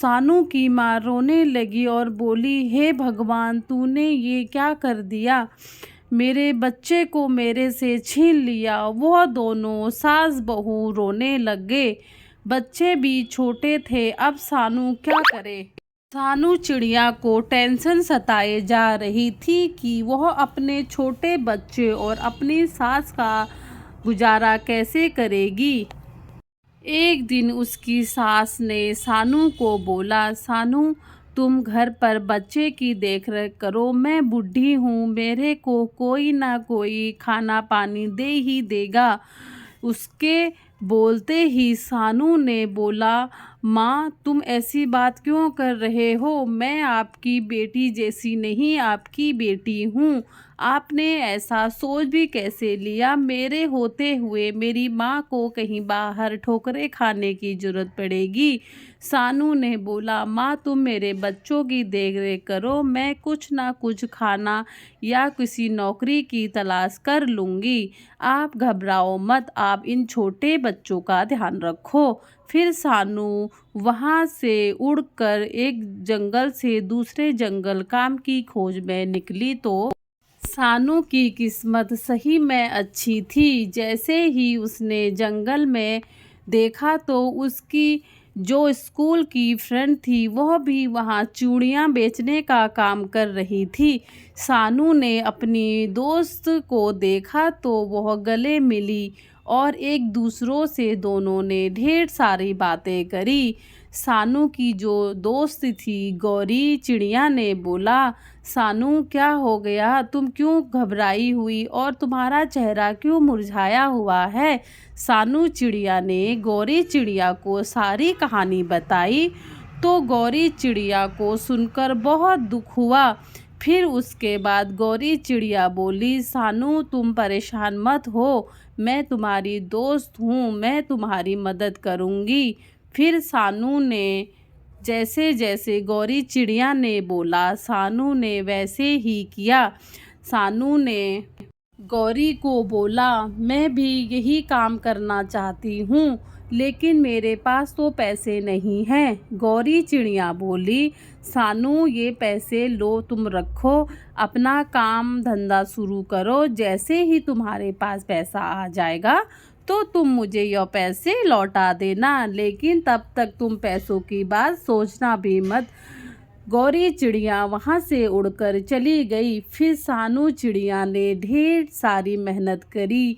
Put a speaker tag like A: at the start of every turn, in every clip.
A: सानू की माँ रोने लगी और बोली, हे भगवान, तूने ये क्या कर दिया? मेरे बच्चे को मेरे से छीन लिया। वह दोनों सास बहू रोने लगे। बच्चे भी छोटे थे, अब सानू क्या करे? सानू चिड़िया को टेंशन सताए जा रही थी कि वह अपने छोटे बच्चे और अपनी सास का गुजारा कैसे करेगी। एक दिन उसकी सास ने सानू को बोला, सानू, तुम घर पर बच्चे की देखरेख करो। मैं बूढ़ी हूँ, मेरे को कोई ना कोई खाना पानी दे ही देगा। उसके बोलते ही सानू ने बोला, माँ, तुम ऐसी बात क्यों कर रहे हो? मैं आपकी बेटी जैसी नहीं, आपकी बेटी हूँ। आपने ऐसा सोच भी कैसे लिया? मेरे होते हुए मेरी माँ को कहीं बाहर ठोकरें खाने की जरूरत पड़ेगी। सानू ने बोला, माँ, तुम मेरे बच्चों की देखरेख करो, मैं कुछ ना कुछ खाना या किसी नौकरी की तलाश कर लूँगी। आप घबराओ मत, आप इन छोटे बच्चों का ध्यान रखो। फिर सानू वहाँ से उड़कर एक जंगल से दूसरे जंगल काम की खोज में निकली। तो सानू की किस्मत सही में अच्छी थी। जैसे ही उसने जंगल में देखा तो उसकी जो स्कूल की फ्रेंड थी वह भी वहाँ चूड़ियाँ बेचने का काम कर रही थी। सानू ने अपनी दोस्त को देखा तो वह गले मिली और एक दूसरों से दोनों ने ढेर सारी बातें करी। सानू की जो दोस्त थी गौरी चिड़िया ने बोला, सानू, क्या हो गया? तुम क्यों घबराई हुई और तुम्हारा चेहरा क्यों मुरझाया हुआ है? सानू चिड़िया ने गौरी चिड़िया को सारी कहानी बताई तो गौरी चिड़िया को सुनकर बहुत दुख हुआ। फिर उसके बाद गौरी चिड़िया बोली, सानू, तुम परेशान मत हो, मैं तुम्हारी दोस्त हूँ, मैं तुम्हारी मदद करूँगी। फिर सानू ने जैसे जैसे गौरी चिड़िया ने बोला, सानू ने वैसे ही किया। सानू ने गौरी को बोला, मैं भी यही काम करना चाहती हूँ, लेकिन मेरे पास तो पैसे नहीं हैं। गौरी चिड़िया बोली, सानू, ये पैसे लो, तुम रखो, अपना काम धंधा शुरू करो। जैसे ही तुम्हारे पास पैसा आ जाएगा तो तुम मुझे यह पैसे लौटा देना, लेकिन तब तक तुम पैसों की बात सोचना भी मत। गौरी चिड़िया वहाँ से उड़कर चली गई। फिर सानू चिड़िया ने ढेर सारी मेहनत करी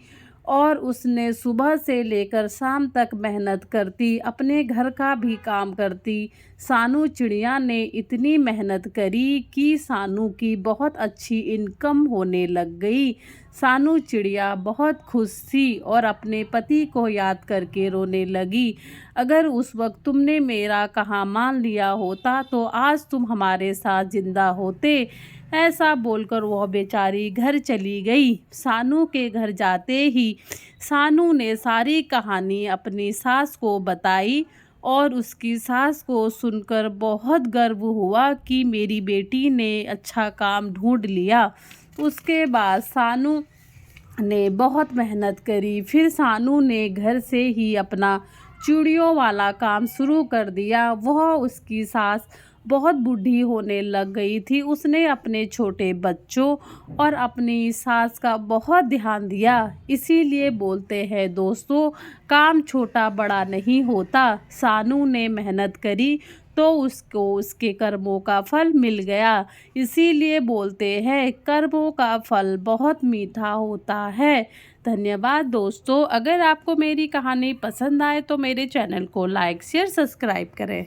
A: और उसने सुबह से लेकर शाम तक मेहनत करती, अपने घर का भी काम करती। सानू चिड़िया ने इतनी मेहनत करी कि सानू की बहुत अच्छी इनकम होने लग गई। सानू चिड़िया बहुत खुश थी और अपने पति को याद करके रोने लगी। अगर उस वक्त तुमने मेरा कहा मान लिया होता तो आज तुम हमारे साथ जिंदा होते। ऐसा बोलकर वह बेचारी घर चली गई। सानू के घर जाते ही सानू ने सारी कहानी अपनी सास को बताई और उसकी सास को सुनकर बहुत गर्व हुआ कि मेरी बेटी ने अच्छा काम ढूंढ लिया। उसके बाद सानू ने बहुत मेहनत करी। फिर सानू ने घर से ही अपना चूड़ियों वाला काम शुरू कर दिया। वह उसकी सास बहुत बूढ़ी होने लग गई थी। उसने अपने छोटे बच्चों और अपनी सास का बहुत ध्यान दिया। इसीलिए बोलते हैं दोस्तों, काम छोटा बड़ा नहीं होता। सानू ने मेहनत करी तो उसको उसके कर्मों का फल मिल गया। इसीलिए बोलते हैं कर्मों का फल बहुत मीठा होता है। धन्यवाद दोस्तों। अगर आपको मेरी कहानी पसंद आए तो मेरे चैनल को लाइक शेयर सब्सक्राइब करें।